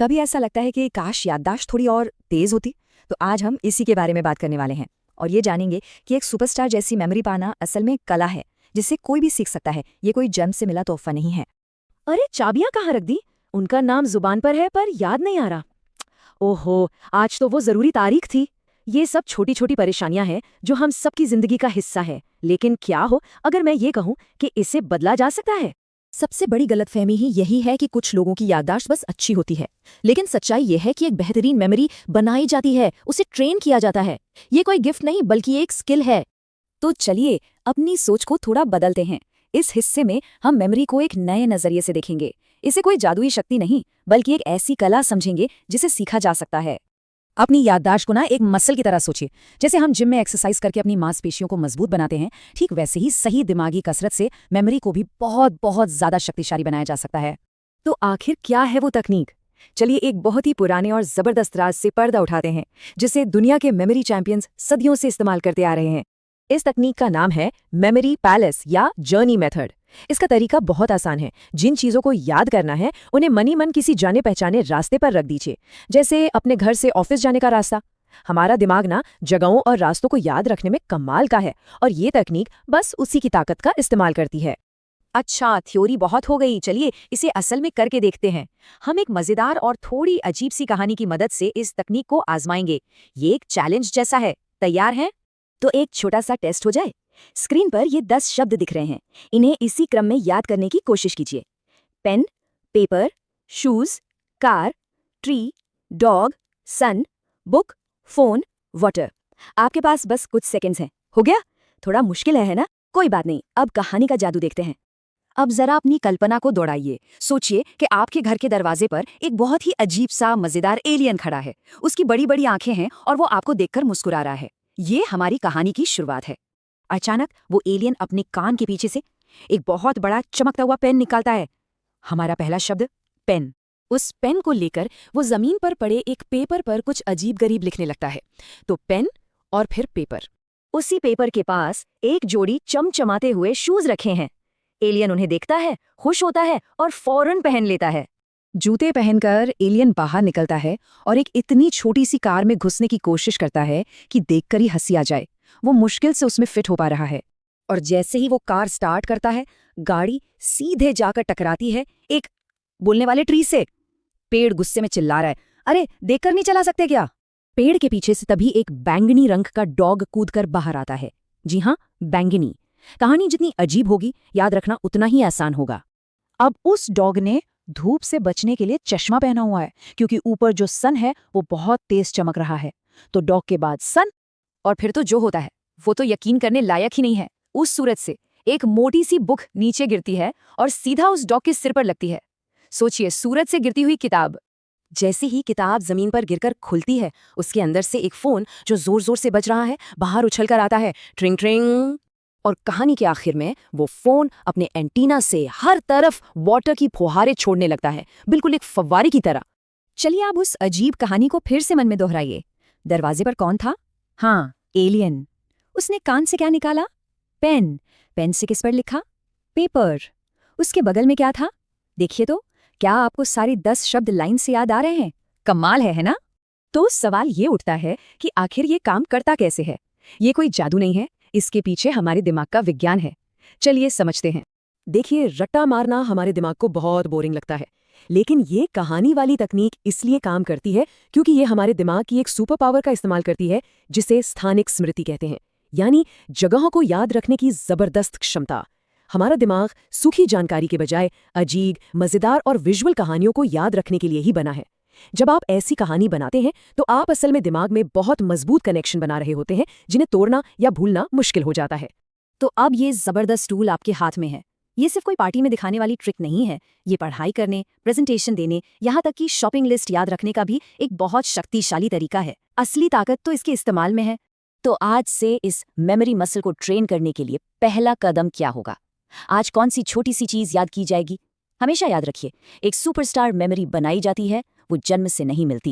कभी ऐसा लगता है कि काश याददाश्त थोड़ी और तेज होती। तो आज हम इसी के बारे में बात करने वाले हैं और ये जानेंगे कि एक सुपरस्टार जैसी मेमोरी पाना असल में कला है जिससे कोई भी सीख सकता है। ये कोई जन्म से मिला तोहफा नहीं है। अरे चाबियां कहाँ रख दी? उनका नाम जुबान पर है पर याद नहीं आ रहा। ओहो, आज तो वो जरूरी तारीख थी। ये सब छोटी छोटी परेशानियां हैं जो हम सबकी जिंदगी का हिस्सा है। लेकिन क्या हो अगर मैं ये कहूं कि इसे बदला जा सकता है? सबसे बड़ी गलतफहमी ही यही है कि कुछ लोगों की याददाश्त बस अच्छी होती है, लेकिन सच्चाई ये है कि एक बेहतरीन मेमोरी बनाई जाती है, उसे ट्रेन किया जाता है। ये कोई गिफ्ट नहीं बल्कि एक स्किल है। तो चलिए अपनी सोच को थोड़ा बदलते हैं। इस हिस्से में हम मेमोरी को एक नए नजरिए से देखेंगे। इसे कोई जादुई शक्ति नहीं बल्कि एक ऐसी कला समझेंगे जिसे सीखा जा सकता है। अपनी याददाश्त को ना एक मसल की तरह सोचिए। जैसे हम जिम में एक्सरसाइज करके अपनी मांसपेशियों को मजबूत बनाते हैं, ठीक वैसे ही सही दिमागी कसरत से मेमोरी को भी बहुत बहुत ज्यादा शक्तिशाली बनाया जा सकता है। तो आखिर क्या है वो तकनीक? चलिए एक बहुत ही पुराने और जबरदस्त राज से पर्दा उठाते हैं, जिसे दुनिया के मेमोरी चैंपियंस सदियों से इस्तेमाल करते आ रहे हैं। इस तकनीक का नाम है मेमोरी पैलेस या जर्नी मेथड। इसका तरीका बहुत आसान है। जिन चीजों को याद करना है उन्हें मनी मन किसी जाने पहचाने रास्ते पर रख दीजिए, जैसे अपने घर से ऑफिस जाने का रास्ता। हमारा दिमाग ना जगहों और रास्तों को याद रखने में कमाल का है, और ये तकनीक बस उसी की ताकत का इस्तेमाल करती है। अच्छा, थ्योरी बहुत हो गई। चलिए इसे असल में करके देखते हैं। हम एक मजेदार और थोड़ी अजीब सी कहानी की मदद से इस तकनीक को आजमाएंगे। ये एक चैलेंज जैसा है। तैयार हैं? तो एक छोटा सा टेस्ट हो जाए। स्क्रीन पर ये 10 शब्द दिख रहे हैं। इन्हें इसी क्रम में याद करने की कोशिश कीजिए। Pen, paper, shoes, car, tree, dog, sun, book, phone, water. आपके पास बस कुछ सेकंड्स हैं। हो गया? थोड़ा मुश्किल है ना? कोई बात नहीं, अब कहानी का जादू देखते हैं। अब जरा अपनी कल्पना को दौड़ाइए। सोचिए कि आपके घर के दरवाजे पर एक बहुत ही अजीब सा मजेदार एलियन खड़ा है। उसकी बड़ी बड़ी आंखें हैं और वो आपको देखकर मुस्कुरा रहा है। ये हमारी कहानी की शुरुआत है। अचानक वो एलियन अपने कान के पीछे से एक बहुत बड़ा चमकता हुआ पेन निकालता है। हमारा पहला शब्द पेन। उस पेन को लेकर वो जमीन पर पड़े एक पेपर पर कुछ अजीब गरीब लिखने लगता है। तो पेन और फिर पेपर। उसी पेपर के पास एक जोड़ी चमचमाते हुए शूज रखे हैं। एलियन उन्हें देखता है, खुश होता है और फौरन पहन लेता है। जूते पहनकर एलियन बाहर निकलता है और एक इतनी छोटी सी कार में घुसने की कोशिश करता है कि देखकर ही हंसी आ जाए। वो मुश्किल से उसमें फिट हो पा रहा है। और जैसे ही वो कार स्टार्ट करता है, गाड़ी सीधे जाकर टकराती है एक बोलने वाले ट्री से। पेड़ गुस्से में चिल्ला रहा है, अरे देखकर नहीं चला सकते क्या? पेड़ के पीछे से तभी एक बैंगनी रंग का डॉग कूदकर बाहर आता है। जी हाँ, बैंगनी। कहानी जितनी अजीब होगी, याद रखना उतना ही आसान होगा। अब उस डॉग ने धूप से बचने के लिए चश्मा पहना हुआ है, क्योंकि ऊपर जो सन है वो बहुत तेज चमक रहा है। तो डॉग के बाद सन, और फिर तो जो होता है वो तो यकीन करने लायक ही नहीं है। उस सूरज से एक मोटी सी बुक नीचे गिरती है और सीधा उस डॉग के सिर पर लगती है। सोचिए, सूरज से गिरती हुई किताब। जैसे ही किताब जमीन पर गिरकर खुलती है, उसके अंदर से एक फोन जो जोर जोर से बज रहा है बाहर उछलकर आता है, ट्रिंग ट्रिंग। और कहानी के आखिर में वो फोन अपने एंटीना से हर तरफ वाटर की फुहारें छोड़ने लगता है, बिल्कुल एक फव्वारे की तरह। चलिए अब उस अजीब कहानी को फिर से मन में दोहराइए। दरवाजे पर कौन था? हाँ, एलियन। उसने कान से क्या निकाला? पेन। पेन से किस पर लिखा? पेपर। उसके बगल में क्या था? देखिए तो, क्या आपको सारे 10 शब्द लाइन से याद आ रहे हैं? कमाल है ना? तो सवाल ये उठता है कि आखिर ये काम करता कैसे है? ये कोई जादू नहीं है, इसके पीछे हमारे दिमाग का विज्ञान है। चलिए समझते हैं। देखिए, रट्टा मारना हमारे दिमाग को बहुत बोरिंग लगता है, लेकिन ये कहानी वाली तकनीक इसलिए काम करती है क्योंकि ये हमारे दिमाग की एक सुपर पावर का इस्तेमाल करती है, जिसे स्थानिक स्मृति कहते हैं, यानी जगहों को याद रखने की जबरदस्त क्षमता। हमारा दिमाग सूखी जानकारी के बजाय अजीब, मजेदार और विजुअल कहानियों को याद रखने के लिए ही बना है। जब आप ऐसी कहानी बनाते हैं तो आप असल में दिमाग में बहुत मजबूत कनेक्शन बना रहे होते हैं, जिन्हें तोड़ना या भूलना मुश्किल हो जाता है। तो अब ये जबरदस्त टूल आपके हाथ में है। ये सिर्फ कोई पार्टी में दिखाने वाली ट्रिक नहीं है। ये पढ़ाई करने, प्रेजेंटेशन देने, यहाँ तक कि शॉपिंग लिस्ट याद रखने का भी एक बहुत शक्तिशाली तरीका है। असली ताकत तो इसके इस्तेमाल में है। तो आज से इस मेमोरी मसल को ट्रेन करने के लिए पहला कदम क्या होगा? आज कौन सी छोटी सी चीज याद की जाएगी? हमेशा याद रखिए, एक सुपरस्टार मेमोरी बनाई जाती है, वो जन्म से नहीं मिलती।